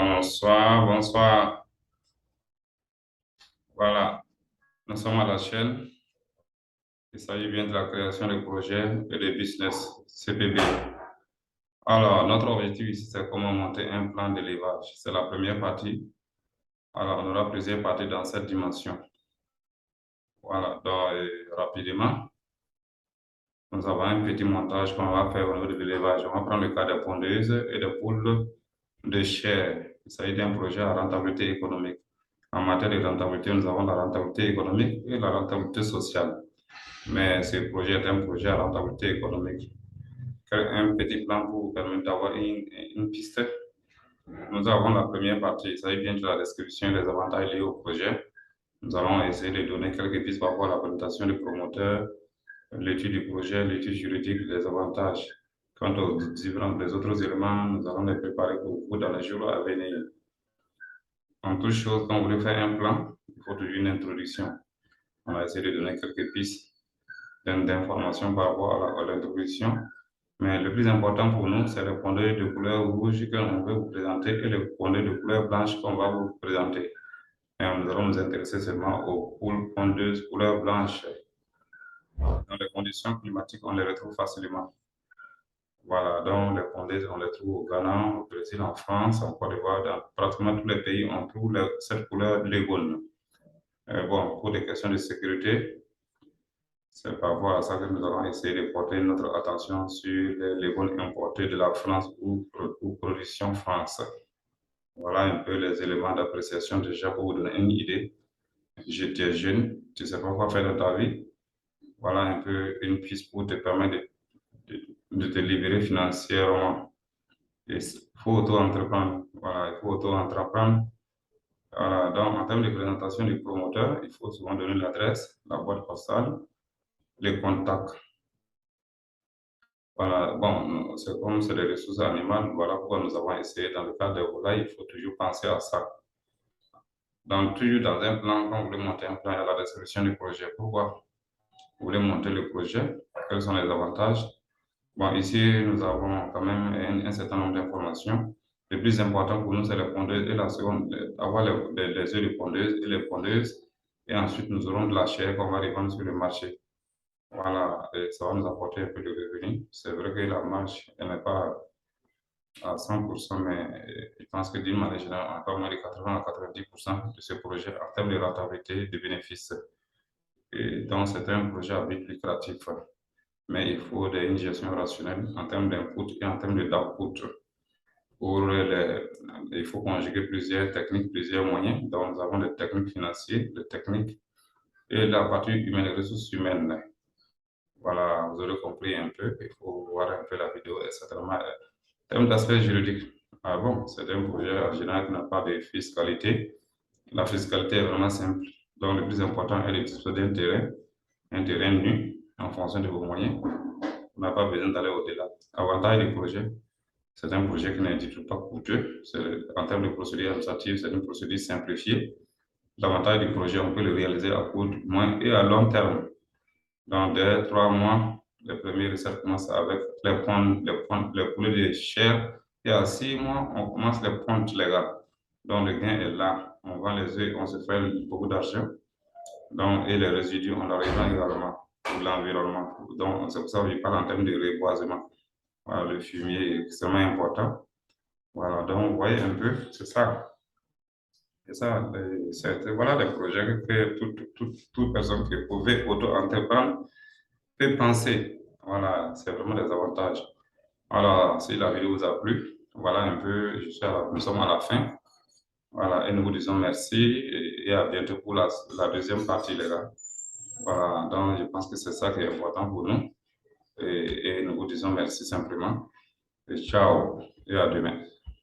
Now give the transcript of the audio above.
Bonsoir, bonsoir. Voilà, nous sommes à la chaîne. Il s'agit bien de la création de projets et de business CPB. Alors, notre objectif ici, c'est comment monter un plan d'élevage. C'est la première partie. Alors, on aura plusieurs parties dans cette dimension. Voilà, donc rapidement, nous avons un petit montage qu'on va faire au niveau de l'élevage. On va prendre le cas des pondeuses et des poules de chair. Il s'agit d'un projet à rentabilité économique. En matière de rentabilité, nous avons la rentabilité économique et la rentabilité sociale. Mais ce projet est un projet à rentabilité économique. Un petit plan pour vous permettre d'avoir une piste. Nous avons la première partie, il s'agit bien de la description des avantages liés au projet. Nous allons essayer de donner quelques pistes par rapport à la présentation du promoteur, l'étude du projet, l'étude juridique, les avantages. Quant aux différents les autres éléments, nous allons les préparer pour vous dans les jours à venir. En toute chose, quand vous voulez faire un plan, il faut toujours une introduction. On va essayer de donner quelques pistes d'informations par rapport à l'introduction. Mais le plus important pour nous, c'est le pondeur de couleur rouge qu'on veut vous présenter et le pondeur de couleur blanche qu'on va vous présenter. Et nous allons nous intéresser seulement aux poules pondeuses couleur blanche. Dans les conditions climatiques, on les retrouve facilement. Voilà, donc les pondeuses, on les trouve au Ghana, au Brésil, en France, en Côte d'Ivoire, dans pratiquement tous les pays, on trouve cette couleur légone. Bon, pour des questions de sécurité, c'est par rapport à ça que nous allons essayer de porter notre attention sur les légumes importés de la France ou production France. Voilà un peu les éléments d'appréciation déjà pour vous donner une idée. J'étais jeune, tu ne sais pas quoi faire de ta vie. Voilà un peu une piste pour te permettre de te libérer financièrement. Il faut auto-entreprendre. Voilà, il faut auto-entreprendre. Voilà, donc en termes de présentation du promoteur, il faut souvent donner l'adresse, la boîte postale, les contacts. Voilà, bon, c'est comme c'est des ressources animales, voilà pourquoi nous avons essayé dans le cadre des volailles, il faut toujours penser à ça. Donc, toujours dans un plan, quand vous voulez monter un plan, il y a la description du projet. Pourquoi vous voulez monter le projet? Quels sont les avantages? Bon, ici, nous avons quand même un certain nombre d'informations. Le plus important pour nous, c'est les pondeuses et la seconde, avoir les œufs de pondeuses et les pondeuses. Et ensuite, nous aurons de la chair qu'on va revendre sur le marché. Voilà, et ça va nous apporter un peu de revenus. C'est vrai que la marge, elle n'est pas à 100%, mais je pense que d'une manière générale, encore moins de 80 à 90% de ce projet en termes de rentabilité, de bénéfices. Et donc, c'est un projet à but lucratif, mais il faut une gestion rationnelle en termes d'input et en termes d'output. Il faut conjuguer plusieurs techniques, plusieurs moyens. Donc, nous avons des techniques financières, des techniques et la partie humaine, les ressources humaines. Voilà, vous aurez compris un peu. Il faut voir un peu la vidéo, etc. En termes d'aspect juridique, ah bon, c'est un projet en général qui n'a pas de fiscalité. La fiscalité est vraiment simple. Donc, le plus important est de disposer d'un terrain, un terrain nu, en fonction de vos moyens. On n'a pas besoin d'aller au-delà. Avantage du projet, c'est un projet qui n'est du tout pas coûteux. En termes de procédure administrative, c'est une procédure simplifiée. L'avantage du projet, on peut le réaliser à court, moyen et à long terme. Dans 2, 3 mois, les premières recettes commencent avec les poulets de chair. Et à 6 mois, on commence les pontes légales. Donc, le gain est là. On vend les œufs, on se fait beaucoup d'argent. Donc, et les résidus, on les revend également pour l'environnement. Donc, c'est pour ça que je parle en termes de reboisement. Voilà, le fumier est extrêmement important. Voilà, donc, vous voyez un peu, c'est ça. C'est ça. Voilà les projets que toute personne qui pouvait auto-entreprendre peut penser. Voilà, c'est vraiment des avantages. Alors, si la vidéo vous a plu, voilà un peu, nous sommes à la fin. Voilà, et nous vous disons merci et à bientôt pour la deuxième partie, les gars. Voilà, donc je pense que c'est ça qui est important pour nous. Et nous vous disons merci simplement. Et ciao, et à demain.